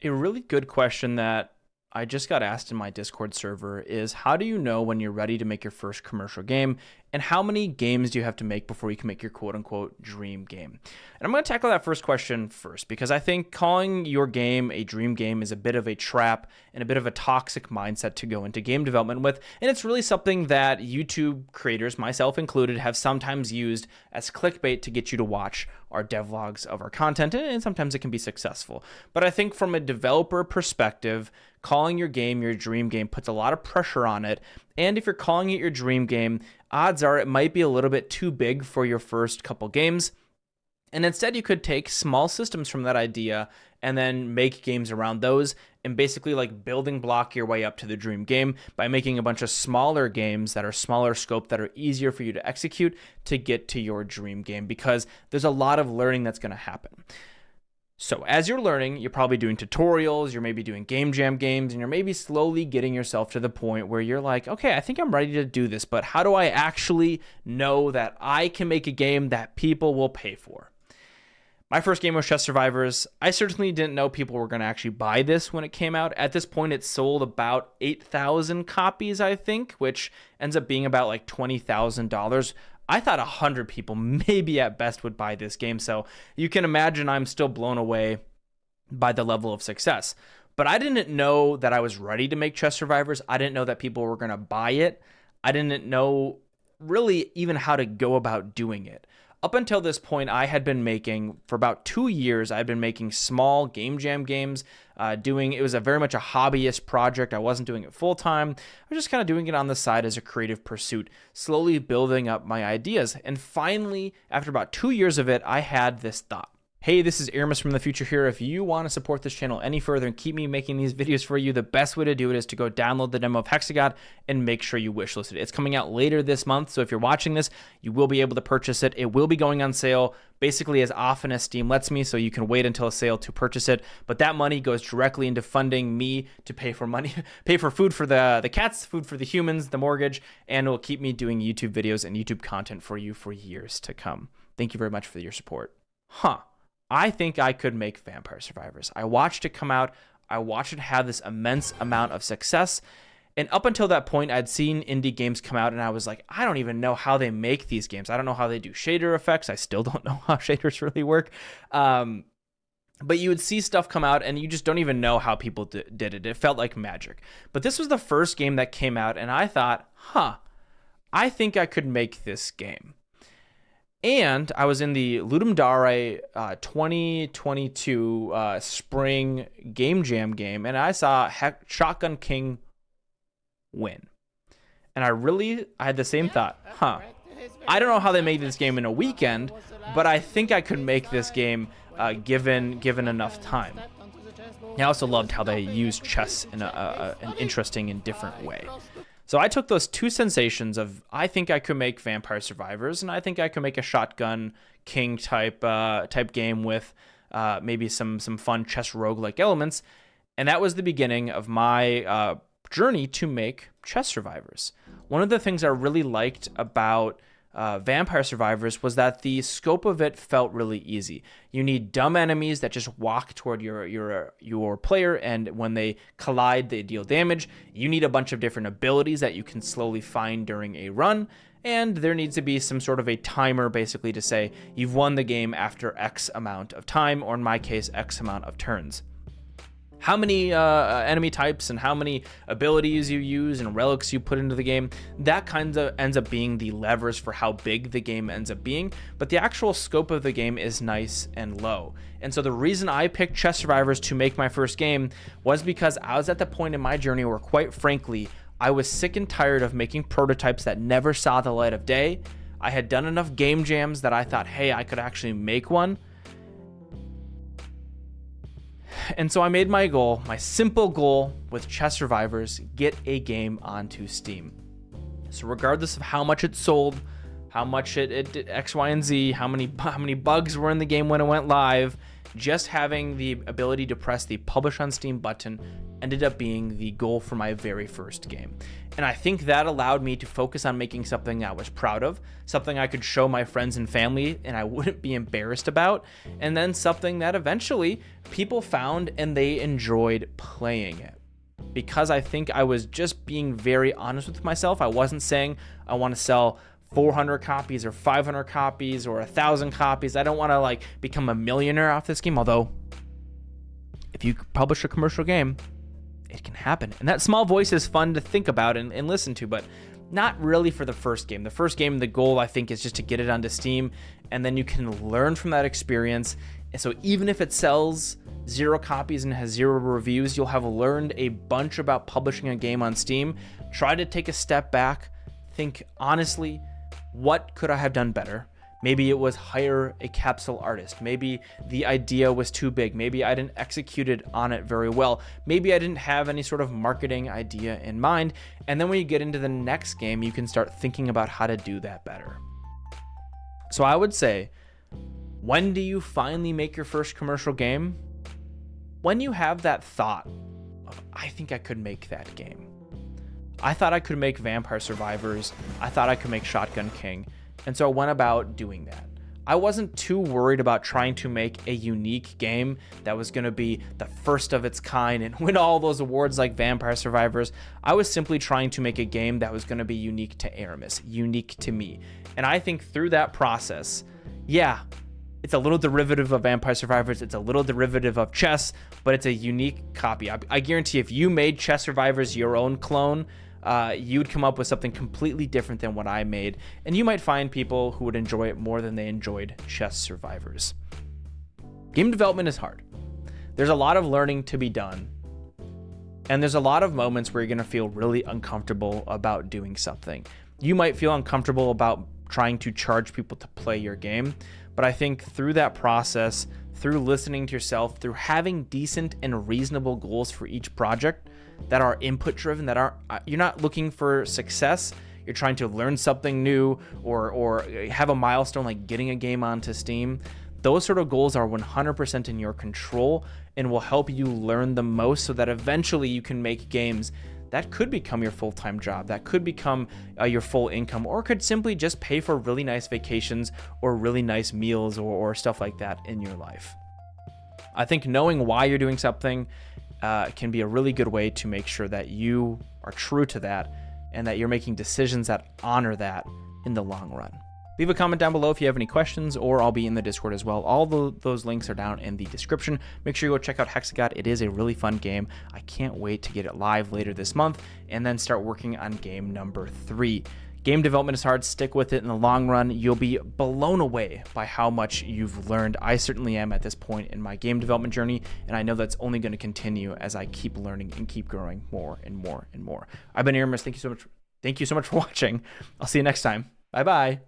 A really good question that I just got asked in my Discord server is, how do you know when you're ready to make your first commercial game, and how many games do you have to make before you can make your quote unquote dream game? And I'm going to tackle that first question first, because I think calling your game a dream game is a bit of a trap and a bit of a toxic mindset to go into game development with. And it's really something that YouTube creators, myself included, have sometimes used as clickbait to get you to watch our devlogs of our content, and sometimes it can be successful. But I think from a developer perspective, calling your game your dream game puts a lot of pressure on it. And if you're calling it your dream game, odds are it might be a little bit too big for your first couple games. And instead, you could take small systems from that idea and then make games around those, and basically like building block your way up to the dream game by making a bunch of smaller games that are smaller scope, that are easier for you to execute to get to your dream game, because there's a lot of learning that's going to happen. So as you're learning, you're probably doing tutorials, you're maybe doing game jam games, and you're maybe slowly getting yourself to the point where you're like, okay, I think I'm ready to do this, but how do I actually know that I can make a game that people will pay for? My first game was Chess Survivors. I certainly didn't know people were going to actually buy this when it came out. At this point, it sold about 8,000 copies, I think, which ends up being about like $20,000. I thought 100 people maybe at best would buy this game, so you can imagine I'm still blown away by the level of success. But I didn't know that I was ready to make Chess Survivors. I didn't know that people were going to buy it. I didn't know really even how to go about doing it. Up until this point, I had been making, for about 2 years, I'd been making small game jam games. It was very much a hobbyist project. I wasn't doing it full time. I was just kind of doing it on the side as a creative pursuit, slowly building up my ideas. And finally, after about 2 years of it, I had this thought. Hey, this is Aarimous from the future here. If you want to support this channel any further and keep me making these videos for you, the best way to do it is to go download the demo of Hexagod and make sure you wishlist it. It's coming out later this month, so if you're watching this, you will be able to purchase it. It will be going on sale basically as often as Steam lets me, so you can wait until a sale to purchase it. But that money goes directly into funding me to pay for food for the cats, food for the humans, the mortgage, and it will keep me doing YouTube videos and YouTube content for you for years to come. Thank you very much for your support. I think I could make Vampire Survivors. I watched it come out. I watched it have this immense amount of success. And up until that point, I'd seen indie games come out, and I was like, I don't even know how they make these games. I don't know how they do shader effects. I still don't know how shaders really work. But you would see stuff come out, and you just don't even know how people did it. It felt like magic. But this was the first game that came out, and I thought, I think I could make this game. And I was in the Ludum Dare 2022 spring game jam game, and I saw Shotgun King win. And I had the same thought, I don't know how they made this game in a weekend, but I think I could make this game given enough time. I also loved how they used chess in an interesting and different way. So I took those two sensations of, I think I could make Vampire Survivors, and I think I could make a Shotgun King type game with maybe some fun chess roguelike elements, and that was the beginning of my journey to make Chess Survivors. One of the things I really liked about Vampire Survivors was that the scope of it felt really easy. You need dumb enemies that just walk toward your player, and when they collide, they deal damage. You need a bunch of different abilities that you can slowly find during a run, and there needs to be some sort of a timer basically to say you've won the game after X amount of time, or in my case, X amount of turns. How many enemy types and how many abilities you use and relics you put into the game, that kind of ends up being the levers for how big the game ends up being, but the actual scope of the game is nice and low. And so the reason I picked Chess Survivors to make my first game was because I was at the point in my journey where, quite frankly, I was sick and tired of making prototypes that never saw the light of day. I had done enough game jams that I thought, hey, I could actually make one. And so I made my goal, my simple goal with Chess Survivors, get a game onto Steam. So regardless of how much it sold, how much it did X, Y, and Z, how many bugs were in the game when it went live. Just having the ability to press the publish on Steam button ended up being the goal for my very first game. And I think that allowed me to focus on making something I was proud of, something I could show my friends and family and I wouldn't be embarrassed about, and then something that eventually people found and they enjoyed playing it. Because I think I was just being very honest with myself. I wasn't saying I want to sell 400 copies or 500 copies or 1,000 copies. I don't want to like become a millionaire off this game. Although if you publish a commercial game, it can happen. And that small voice is fun to think about and listen to, but not really for the first game. The first game, the goal I think is just to get it onto Steam, and then you can learn from that experience. And so even if it sells 0 copies and has 0 reviews, you'll have learned a bunch about publishing a game on Steam. Try to take a step back, think honestly, what could I have done better? Maybe it was hire a capsule artist. Maybe the idea was too big. Maybe I didn't execute it on it very well. Maybe I didn't have any sort of marketing idea in mind. And then when you get into the next game, you can start thinking about how to do that better. So I would say, when do you finally make your first commercial game? When you have that thought of, I think I could make that game. I thought I could make Vampire Survivors. I thought I could make Shotgun King. And so I went about doing that. I wasn't too worried about trying to make a unique game that was going to be the first of its kind and win all those awards like Vampire Survivors. I was simply trying to make a game that was going to be unique to Aarimous, unique to me. And I think through that process, yeah, it's a little derivative of Vampire Survivors. It's a little derivative of chess, but it's a unique copy. I guarantee if you made Chess Survivors your own clone, you'd come up with something completely different than what I made, and you might find people who would enjoy it more than they enjoyed Chess Survivors. Game development is hard. There's a lot of learning to be done, and there's a lot of moments where you're going to feel really uncomfortable about doing something. You might feel uncomfortable about trying to charge people to play your game, but I think through that process, through listening to yourself, through having decent and reasonable goals for each project that are input driven, that are you're not looking for success, you're trying to learn something new or have a milestone like getting a game onto Steam. Those sort of goals are 100% in your control and will help you learn the most so that eventually you can make games that could become your full-time job, that could become your full income, or could simply just pay for really nice vacations or really nice meals or stuff like that in your life. I think knowing why you're doing something can be a really good way to make sure that you are true to that and that you're making decisions that honor that in the long run. Leave a comment down below if you have any questions, or I'll be in the Discord as well. All those links are down in the description. Make sure you go check out Hexagod. It is a really fun game. I can't wait to get it live later this month and then start working on game number 3. Game development is hard. Stick with it in the long run. You'll be blown away by how much you've learned. I certainly am at this point in my game development journey, and I know that's only going to continue as I keep learning and keep growing more and more and more. I've been Aarimous. Thank you so much. Thank you so much for watching. I'll see you next time. Bye-bye.